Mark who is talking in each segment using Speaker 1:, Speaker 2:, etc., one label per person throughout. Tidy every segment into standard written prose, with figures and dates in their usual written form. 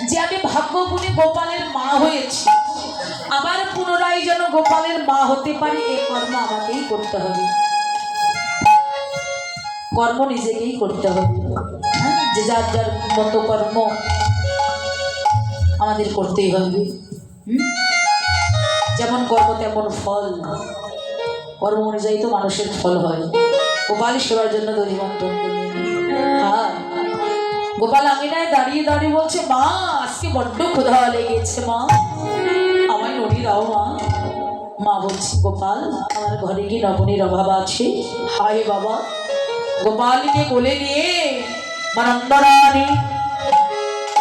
Speaker 1: যে আমি ভাগ্য গুণে গোপালের মা হয়েছি, আবার পুনরায় যেন গোপালের মা হতে পারি, এই কর্ম আমাকেই করতে হবে। কর্ম নিজেকেই করতে হবে, যে যার যার মতো কর্ম আমাদের করতেই হবে। যেমন কর্ম তেমন ফল, কর্ম অনুযায়ী তো মানুষের ফল হয়। গোপাল সেবার জন্য দধিমন্ত্রণ করলেন। হ্যাঁ, গোপাল আঙিনায় দাঁড়িয়ে দাঁড়িয়ে বলছে, মা আজকে বড্ড ক্ষুধা লেগেছে, মা আমায় নড়ি দাও মা। মা বলছি, গোপাল আমার ঘরে কি নবনীর অভাব আছে? হায় বাবা। গোপালকে কোলে নিয়ে মানন্দরানী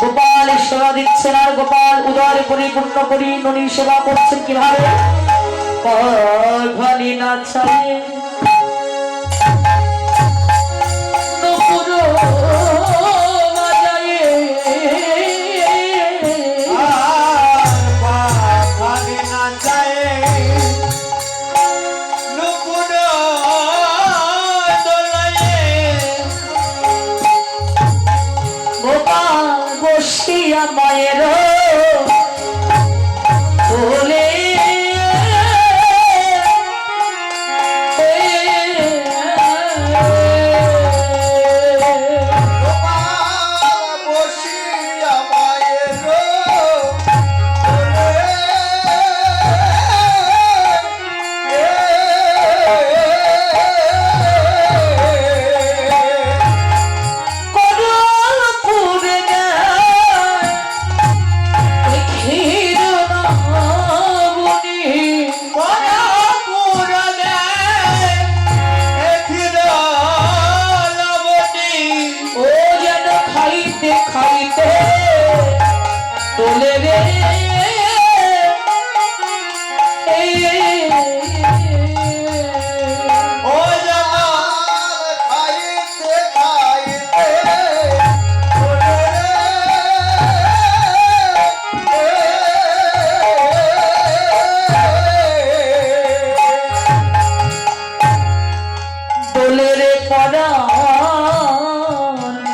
Speaker 1: গোপাল সেবা দিচ্ছেন, আর গোপাল উদরে পরিপূর্ণ করি ননী সেবা করছেন কিভাবে? ঘনি না চাই মায়ের বলে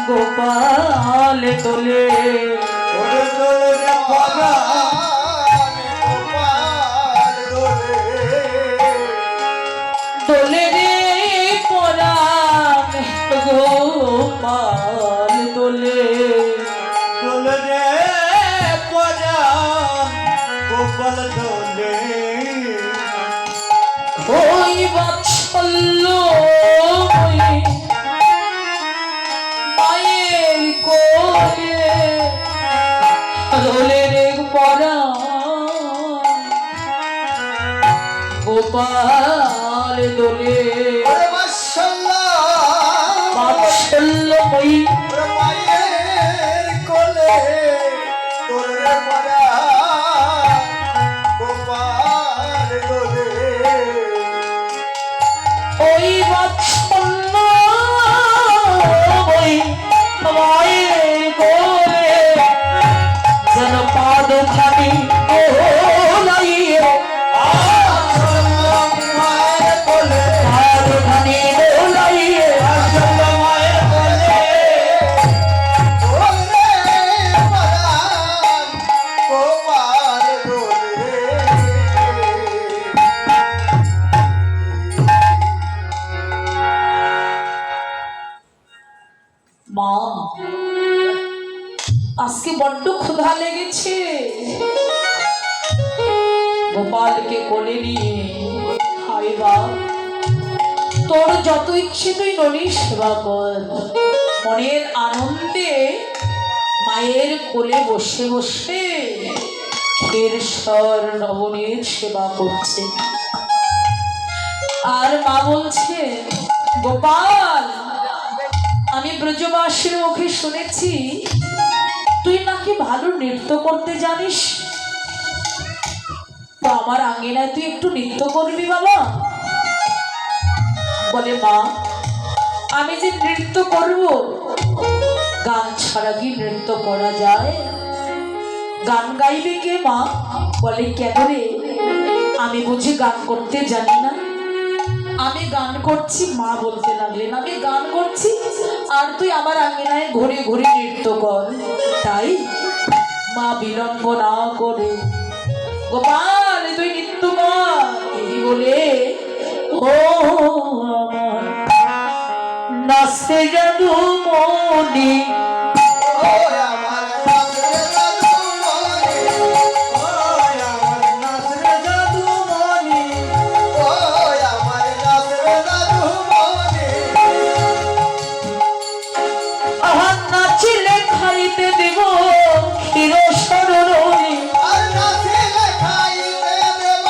Speaker 1: গোপাল তোলে তোলে রে পরাণ গোপাল তোলে
Speaker 2: তোলে রে পরাণ গোপাল তোলে।
Speaker 1: ওই বাৎসল্য মায়ের কোলে দোলে রে পরাণ গোপাল দোলে। বাৎসল্যময়ী
Speaker 2: মায়ের কোলে তোলে পরাণ গোপাল তোলে।
Speaker 1: ওই বাৎসল্যময়ী মায়ের কোলে যেন পাদ খানি ওলাইয়ে মা আজকে বড্ড ক্ষুধা লেগেছে। গোপালকে কোলে নিয়ে হায় বাপ, তোর যত ইচ্ছে তুই ননীর সেবা কর। মনের আনন্দে মায়ের কোলে বসে বসে ক্ষীরসর নবনীর সেবা করছে। আর মা বলছে, গোপাল আমি ব্রজবাসীর মুখে শুনেছি তুই নাকি ভালো নৃত্য করতে জানিস, তো আমার আঙ্গিনায় তুই একটু নৃত্য করবি বাবা? বলে, মা আমি যে নৃত্য করব, গান ছাড়া কি নৃত্য করা যায়? গান গাইবে কে মা? বলে, কেন রে আমি বুঝি গান করতে জানি না? আমি গান করছি। মা বলতে লাগলেন, আমি গান করছি আর তুই আমার আঙ্গিনায় ঘুরে ঘুরে নৃত্য কর, তাই? মা বিলম্ব না করে গোপাল তুই নৃত্য কর এই বলে ও আমার নাচতে জাদু মনি
Speaker 2: ও আমার নাচরে জাদু মনি ও আমার নাচরে জাদু মনি ও আমার নাচরে জাদু মনি
Speaker 1: আহা নাচিলে খাইতে দেব ক্ষীর সরণি
Speaker 2: আর নাচিলে খাইতে দেব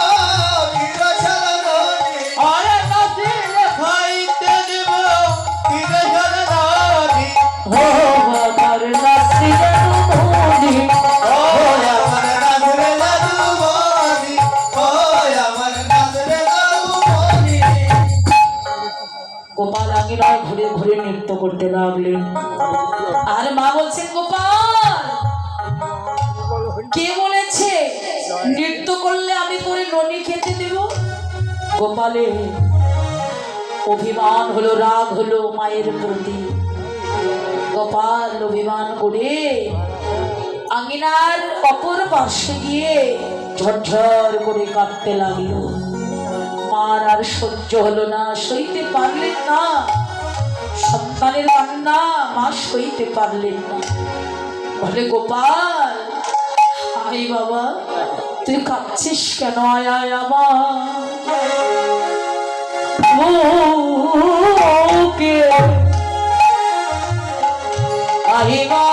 Speaker 2: ক্ষীর সরণি
Speaker 1: আরে নাচিলে
Speaker 2: খাইতে দেব ক্ষীর সরণি
Speaker 1: ও আমার নাচতে জাদু মনি
Speaker 2: ও আমার নাচরে জাদু মনি ও আমার নাচরে জাদু মনি
Speaker 1: গোপাল আঙিনায় ঘুরে ঘুরে নৃত্য করতে লাগলেন আর মা বলছেন গোপাল কে বলেছে নৃত্য করলে আমি তোরে ননি খেতে দেব গোপালে অভিমান হলো রাগ হলো মায়ের প্রতি গোপাল অভিমান করে আঙিনার অপর পার্শ্বে গিয়ে ঝরঝর করে কাঁদতে লাগলো মার আর সহ্য হলো না সইতে পারলেন না সন্তানের কান্না মা সইতে পারলেন না বলে গোপাল আই বাবা তুই কাঁদছিস কেন আয় আয় আমার কে আই মা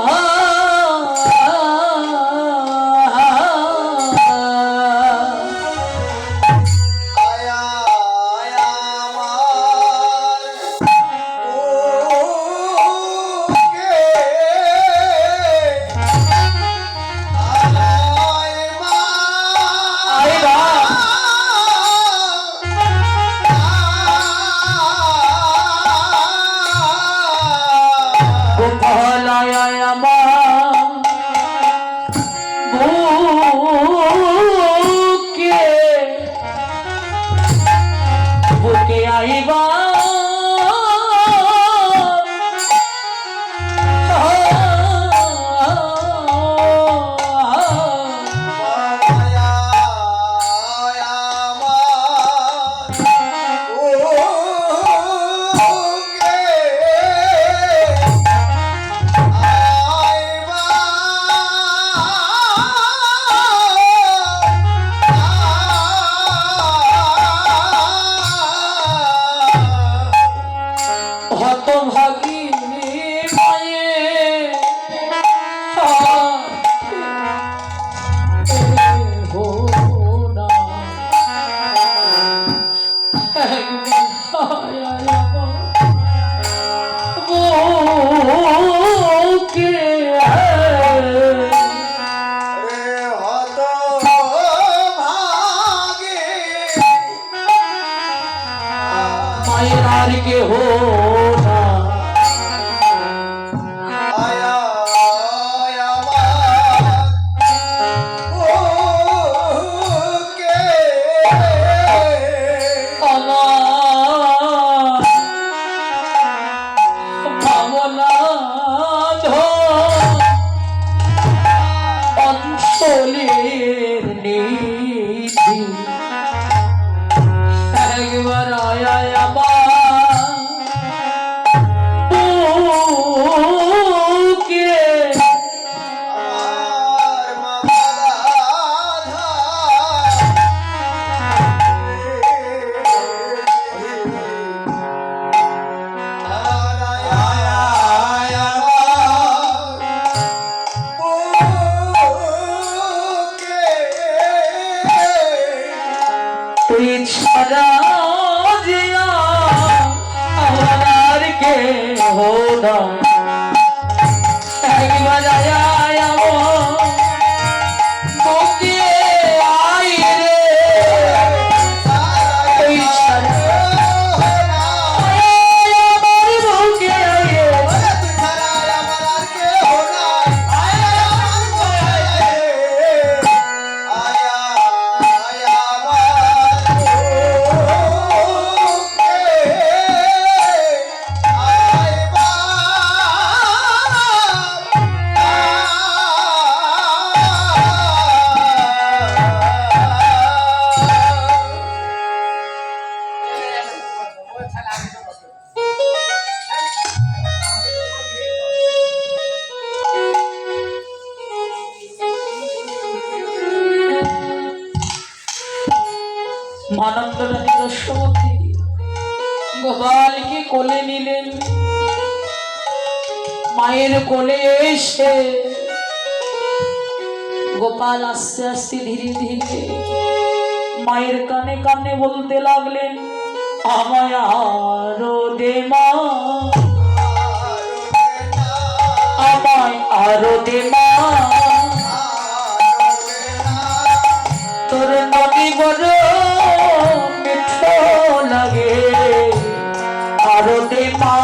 Speaker 2: আয়া আয়া আমার ও কে আয় মা
Speaker 1: আয় মা। গোপাল আয় আয় আমার বুকে বুকে আইবা
Speaker 2: আয়া আয়া আমার ও কে আয় মা
Speaker 1: হতভাগী মায়ে
Speaker 2: রে হত ভাগে
Speaker 1: মায়ের আর কেহ না
Speaker 2: আয়া আমার ও কে
Speaker 1: আমার ভাবনা অঞ্চলের নিধি একবার আয় আয় আমার বুকে
Speaker 2: আমার মামারা
Speaker 1: তুই ছাড়া যে আমার আর কেহ না একবার আয় আয় আমার বুকে আয় রে তুই ছাড়া আমার বুকে আয় রে
Speaker 2: আয়া
Speaker 1: আনন্দ রানী দস্যবতী গোপালকে কোলে নিলেন। মায়ের কোলে এসে গোপাল আস্তে আস্তে ধীরে ধীরে মায়ের কানে কানে বলতে লাগলেন, আমায় আরো দে মা, আমায় আরো দে মা, তোর নদী বড় মিঠো লাগে, আরো দে মা।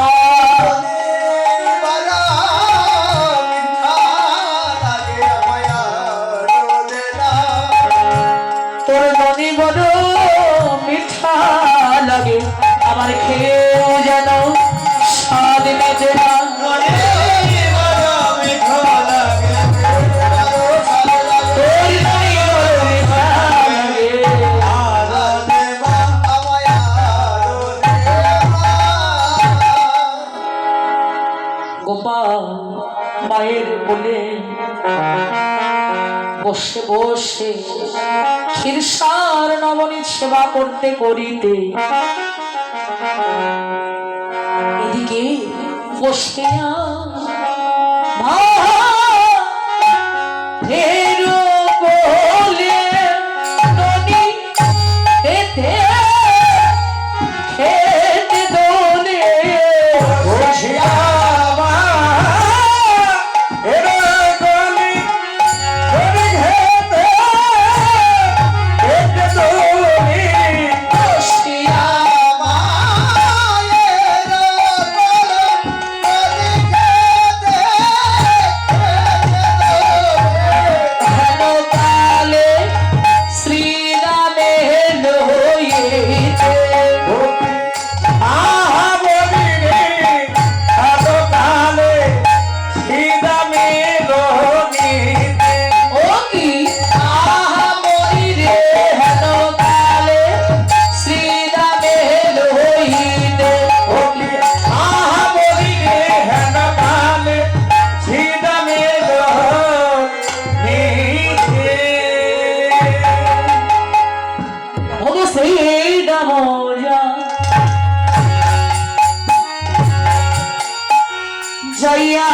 Speaker 1: তোর নদী বড় মিঠা লাগে, আমার খেয়েও যেন স্বাদ মেটে না। গোপাল মায়ের কোলে বসে বসে ক্ষীরসার নবনীত সেবা করতে করিতে এদিকে বসে কোলে নদী খেতে খেতে দোলে জয়া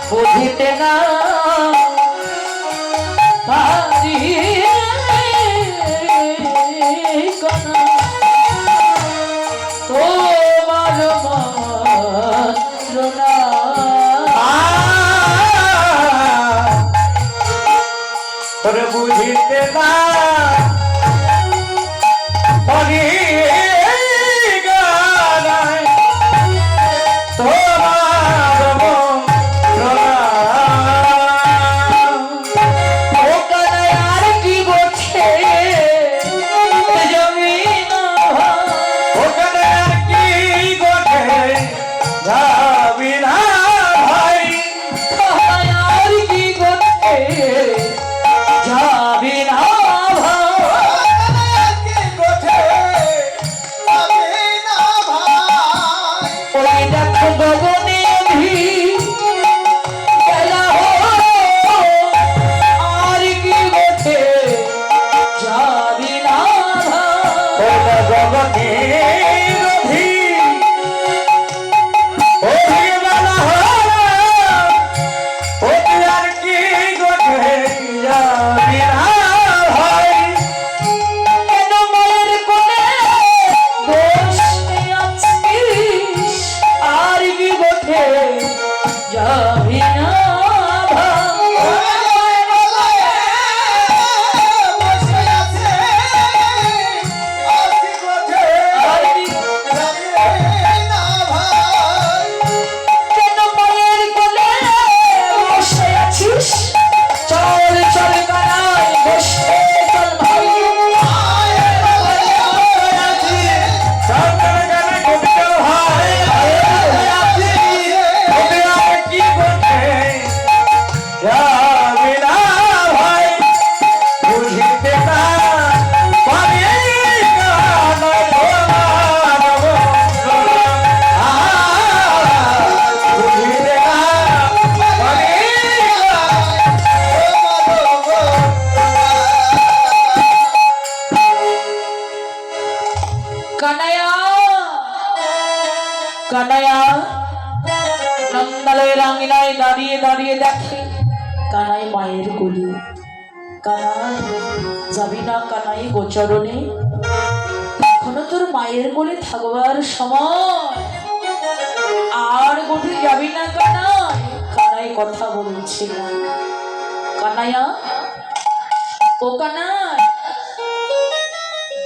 Speaker 1: বুঝিতে না যাবি না ভাই যাবি না কেন মায়ের কোলে বসে আছিস চল চল কানাই বসে চল ভাই কানায়া কানায়া নন্দালয়ের আঙিনায় দাঁড়িয়ে দাঁড়িয়ে দেখে কানাই মায়ের কোলে কানাই যাবি না কানাই গোচরণে এখনো তোর মায়ের কোলে থাকবার সময় আর কোথায় যাবি না কানাই কানাই কথা বলছে না কানায়া ও কানাই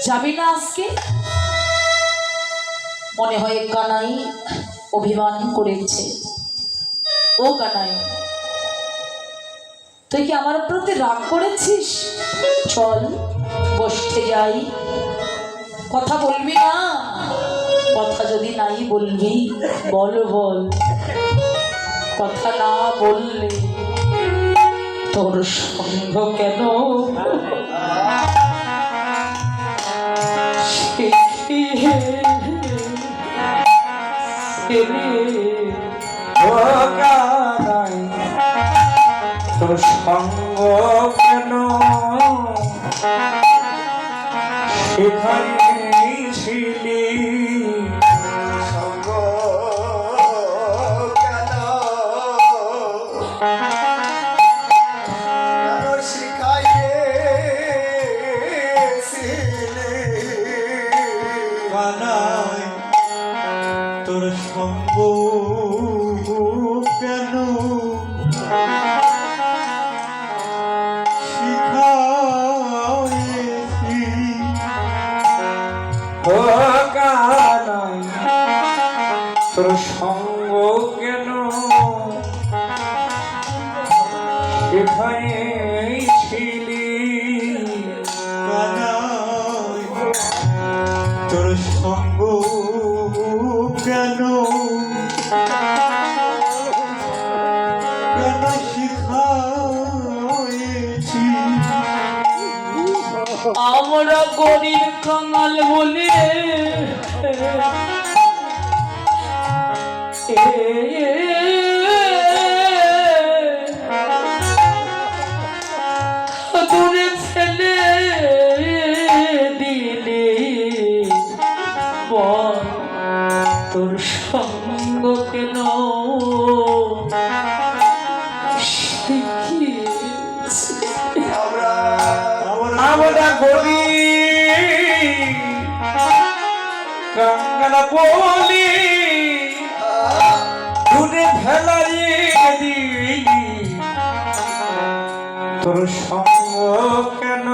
Speaker 1: যাবি না আজকে মনে হয় কানাই অভিমান করেছে ও কানাই তুই কি আমার প্রতি রাগ করেছিস চল বসতে যাই কথা বলবি না কথা যদি নাই বলবি বল বল কথা না বললে তোর সঙ্গ কেন
Speaker 3: তোর সঙ্গ কেন সেখানে ছিলি
Speaker 2: সঙ্গ কেন শিখাইয়েছিলে
Speaker 3: কানাই তোর সঙ্গ কেন শিখাইছি ও কানাই তোর সঙ্গ কেন সেখানে ছিলি কানাই তোর সঙ্গ কেন কেন শিখাইছি
Speaker 1: আমরা গরিব কাঙাল বলে দূরে ফেলে দিলে বল তোর সঙ্গ কেন শিখিয়েছি
Speaker 3: আমরা গরি কাঙ্গাল বলি দূরে ফেলাই দি তোর সঙ্গ কেন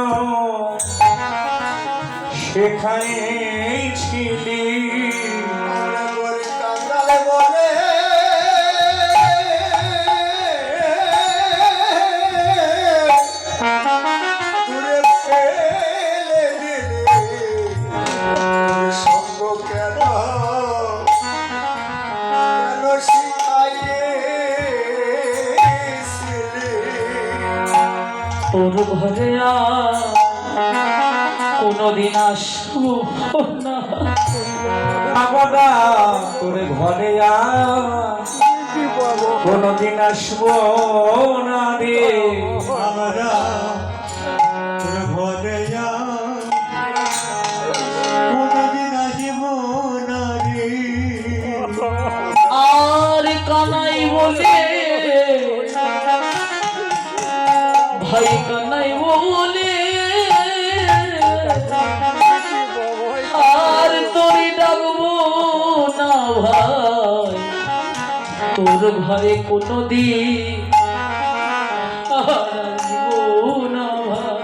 Speaker 3: সেখানে ছিলি
Speaker 2: কাঙ্গালে বলে দূরে ফেলে দিলে সঙ্গ কেন কেন শিখাইয়েছিলে
Speaker 1: তোর ঘরে কোনদিন আসবো না
Speaker 3: আমরা তোর ঘরে কোনদিন আসবো না রে আমরা তোর ঘরে কোনদিন আসবো না রে
Speaker 1: আর কানাই বলে ভাই কানাই বলে আর তোরে ডাকবো না ভাই তোর তোর ঘরে কোনোদিন আর আসবো না ভাই।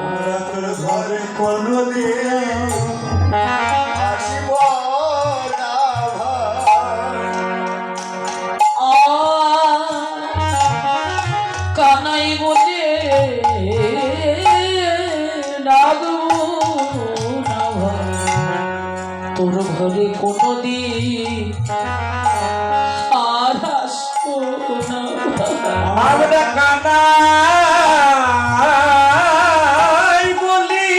Speaker 3: আমরা তোর ঘরে কোনোদিন
Speaker 1: কানাই বলে ডাকবো না ভাই, তোর ঘরে কোনোদিন আর আসবো না ভাই।
Speaker 3: আমরা কানাই বলি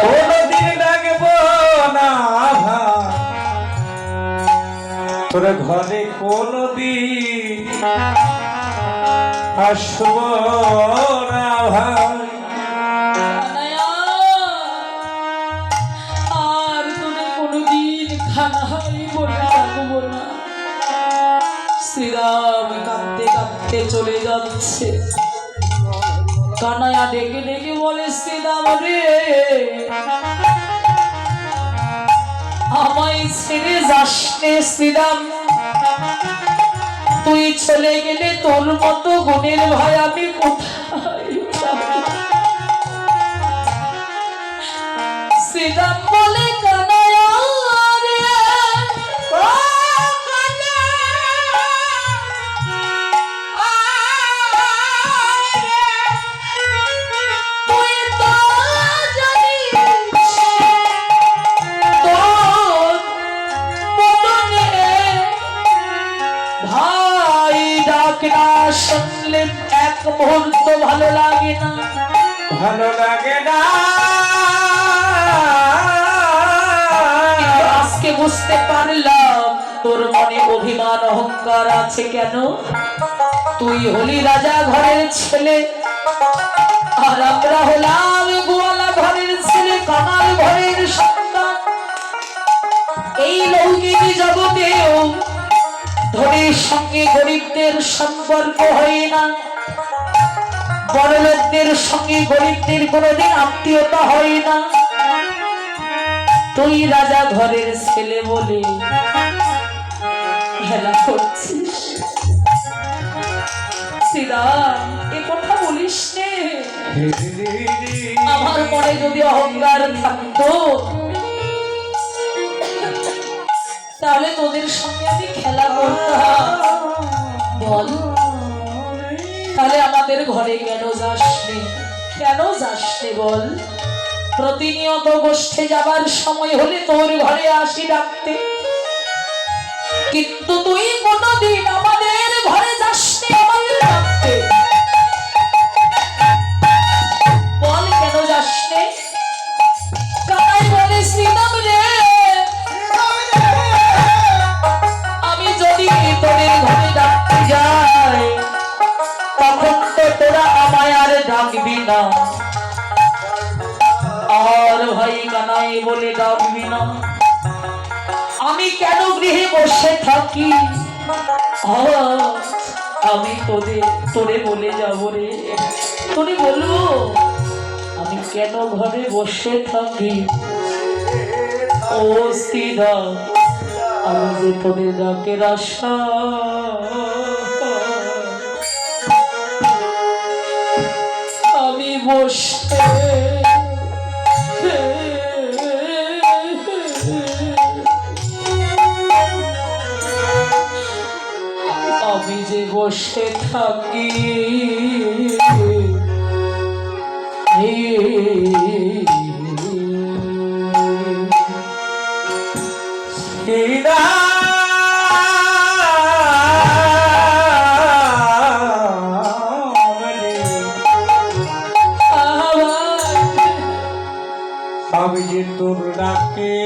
Speaker 3: কোনোদিন ডাকবো না ভাই, তোর ঘরে কোনোদিন আসবো না ভাই।
Speaker 1: কানাইয়া, আর তোরে কোনোদিন কানাই বলে ডাকবো না। শ্রীরাম কাঁদতে কাঁদতে চলে যাচ্ছে। কানাইয়া ডেকে ডেকে বলে, শ্রীরাম রে, আমায় ছেড়ে যাস নে শ্রীরাম, তুই চলে গেলে তোর মতো গুণের ভাই আমি কোথায় যাবো? শ্রীরাম বলে, কানাইয়া রে, ও কানাইয়া, তুই তো জানিস তোর মনে ভাই ডাক না শুনলে এক মুহূর্ত ভালো লাগে না।
Speaker 3: ভালো লাগে না,
Speaker 1: কিন্তু আজকে বুঝতে পারলাম তোর মনে অভিমান অহংকার আছে কেন। তুই হলি রাজা ঘরের ছেলে, আর আমরা হলাম গোয়ালা ঘরের ছেলে, কামাল ঘরের সন্তান। এই লৌকিক জগতেও ধনীর সঙ্গে গরিবদের সম্পর্ক হয় না, বড়লোকদের সঙ্গে গরিবদের কোনোদিন আত্মীয়তা হয় না। তুই রাজা ঘরের ছেলে বলে খেলা করছিস। শ্রীরাম, এ কথা বলিস নে। আমার মনে যদি অহংকার থাকতো তাহলে তোদের সঙ্গে আমি খেলা করতাম। বল, তাহলে আমাদের ঘরে কেন যাস নে? কেন যাস নে বল? প্রতিনিয়ত গোষ্ঠে যাবার সময় হলে তোর ঘরে আসি ডাকতে, কিন্তু তুই কোনোদিন আমাদের ঘরে যাস নে আমাদের ডাকতে। বল কেন যাস নে? কানাই বলে, শ্রীরাম রে, আমি যদি তোদের ঘরে ডাকতে যাই তখন তো তোরা আমায় আর ডাকবি না। আর ভাই কানাই বলে, ডাকবি না, আমি কেন গৃহে বসে থাকি? আমি তোরে বলে যাব রে, তোরে বলবো আমি কেন ঘরে বসে থাকি। ও শ্রীরাম, আমি যে তোদের ডাকের আশা, আমি বসে আমি যে বসে থাকি,
Speaker 3: আমি যে তোর ডাকে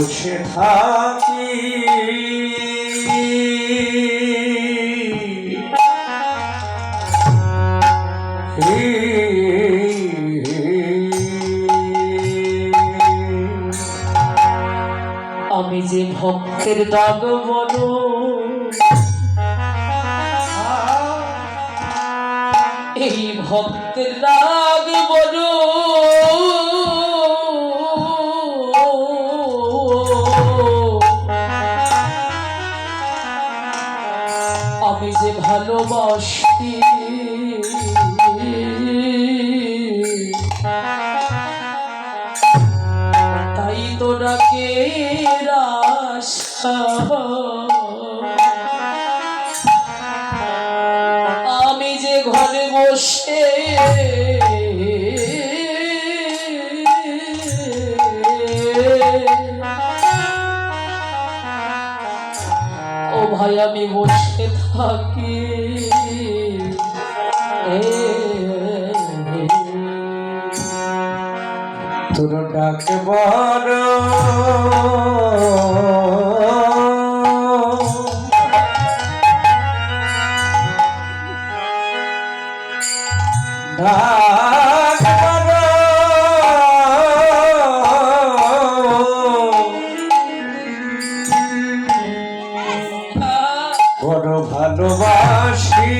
Speaker 3: বসে থাকি
Speaker 1: আমি যে ভক্তের ডাক বলো এই ভক্তের ডাক বলো আমি যে ভালোবাসি তাই তো ডাকে রাশা আমি যে ঘরে বসে ও ভাই আমি বসে থাকি
Speaker 3: তোর ডাক বড় ডাক বড় ভালোবাসি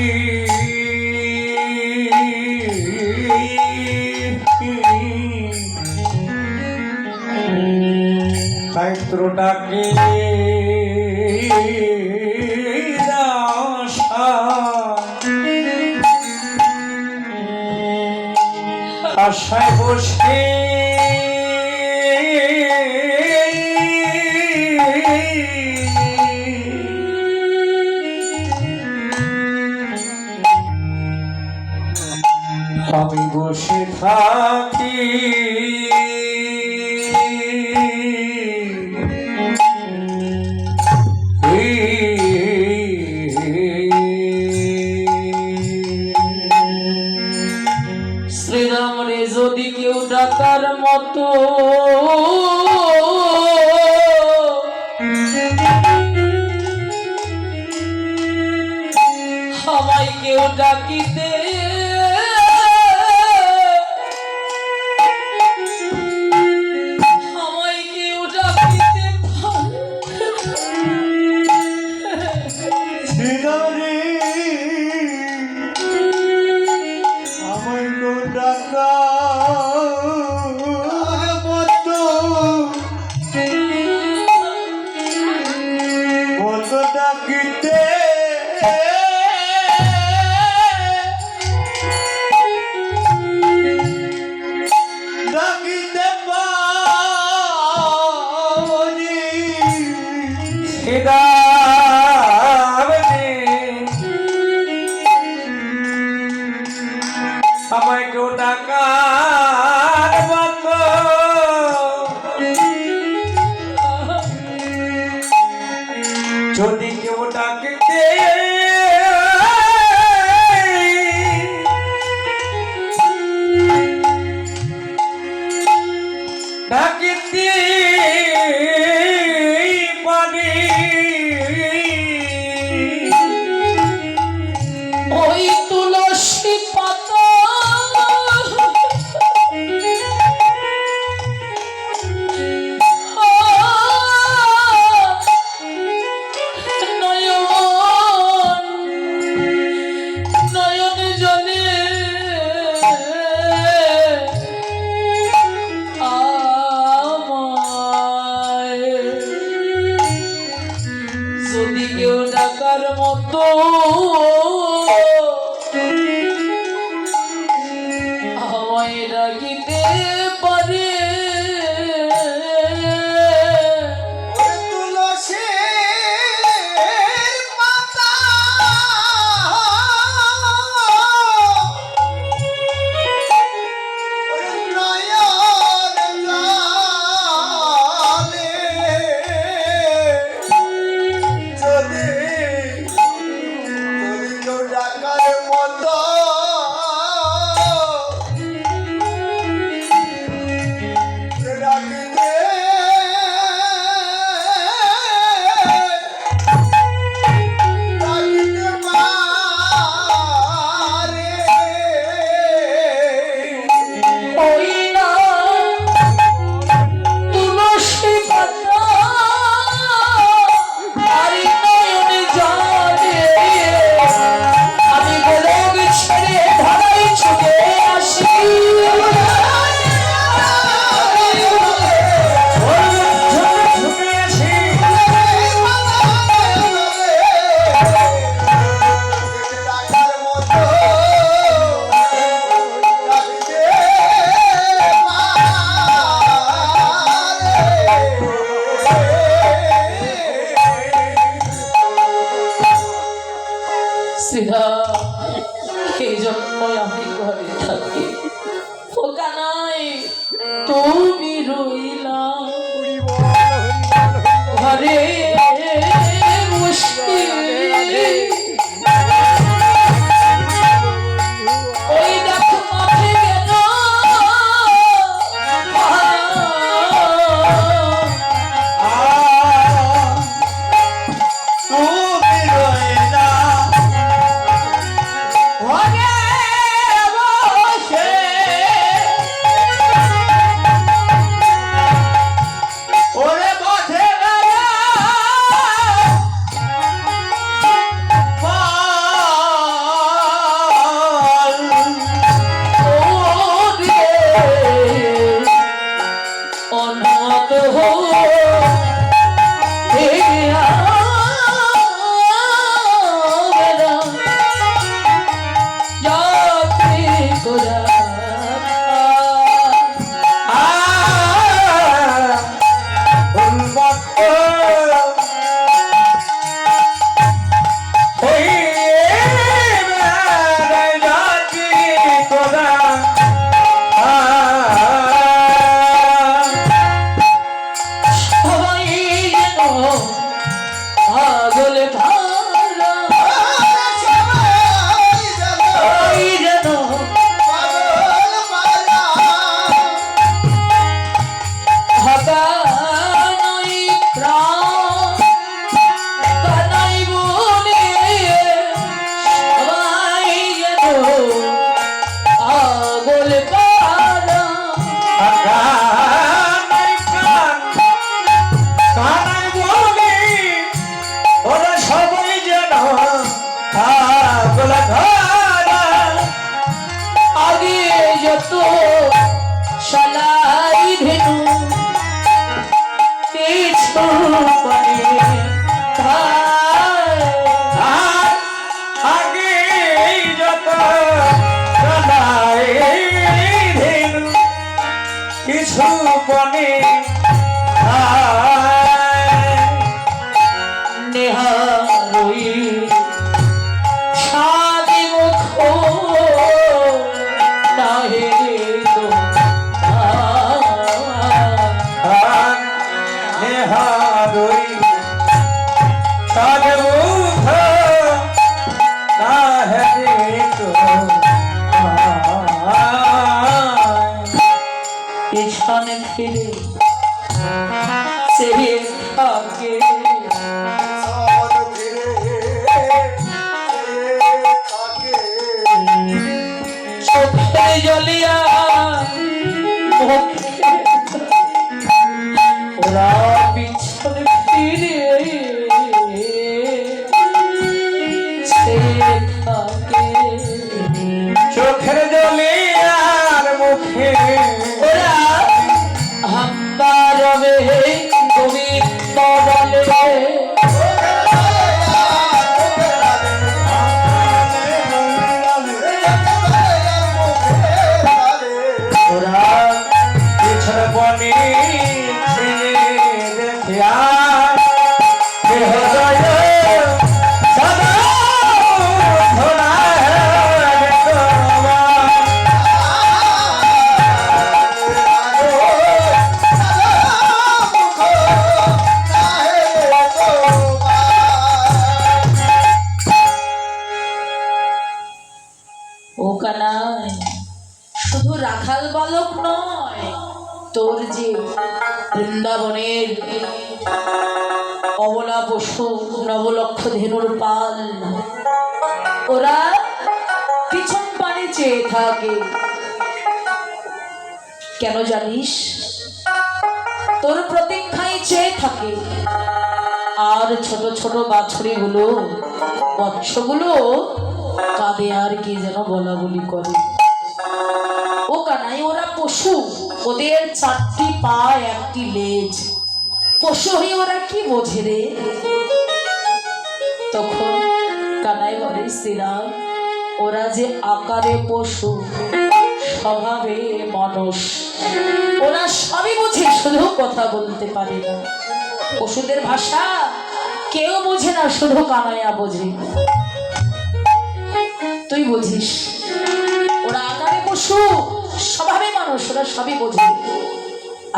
Speaker 3: তাই তোর ডাকে আশায় বসে আমি বসে থাকি
Speaker 1: শ্রীরাম রে যদি কেউ ডাকার মতো আমায় কেউ ডাকিতে আমায় কেউ ডাকিতে
Speaker 2: শ্রীরামে আমায় গো ডাকা মতো ডাকিতে ডাকিতে পারি
Speaker 3: আমায় কেউ ডাকার মতো যদি কেউ ডাকিতে ডাকিতে পারি
Speaker 1: ওই তুলসী পাতা নয়ন নয়ন জলে আমায় যদি কেউ ডাকার মতো আমায় ডাকিতে পারে
Speaker 2: তুলসীর পাতা নয়ন জলে যদি কেউ ডাকার মতো
Speaker 1: বলে পারা
Speaker 3: কানাই প্রাণ কানাই বলি ওরা সবাই যেন পাগল ধরা
Speaker 1: আগে যত শালাই ধেনু পেছু পরে ধার।
Speaker 3: আর আগে যত কানাই ধেনু কিছু বনে
Speaker 1: নেহারই সাদি মুখ নাহে তো
Speaker 3: নেহারই সাধুখ না হে তো
Speaker 1: পেছনে ফিরে সে থাকে
Speaker 2: সামন ফিরে থাকে
Speaker 1: চোখে জ্বলিয়া ওরা পিছনে ফিরে সে থাকে
Speaker 3: চোখের জলে আর মুখে
Speaker 1: ওরা হাম্বা রবে গোবিন্দ বলে
Speaker 3: ওরা পিছনে বনে ছেড়ে দেখিয়া দেহ জয় সদা ধরা
Speaker 1: ও কানাই শুধু রাখাল বালক নয়, তোর যে বৃন্দাবনের অবলা পশু নবলক্ষ ধেনুর পাল ওরা পিছন পানে চেয়ে থাকে। কেন জানিস? তোর প্রতীক্ষায় চেয়ে থাকে। আর ছোট ছোট বাছুরিগুলো বৎসগুলো কাঁদে আর কি যেন বলা বলি করে। ও কানাই ওরা পশু, ওদের 4টি পা 1টি লেজ, পশু হয়ে ওরা কি বোঝে রে? তখন কানাই বলে শ্রীরাম ওরা যে আকারে পশু স্বভাবে মানুষ, ওরা সবই বোঝে শুধু কথা বলতে পারে না। পশুদের ভাষা কেউ বোঝে না, শুধু কানাইয়া বোঝে। তুই বুঝিস ওরা আকারে পশু স্বভাবে মানুষ, ওরা সবই বোঝে।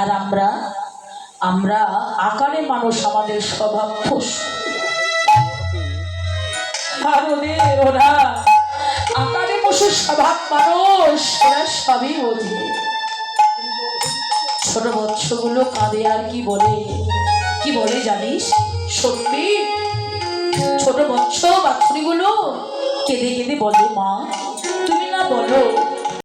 Speaker 1: আর আমরা আকারে মানুষ, আমাদের স্বভাব পশু। আর ওরা আকারে পশু স্বভাব মানুষ, ওরা সবই বোঝে। ছোট বৎসগুলো কাঁদে আর কি বলে জানিস? সত্যি ছোট বৎস বাছুরিগুলো কেঁদে কেঁদে বলে, মা তুমি না বলো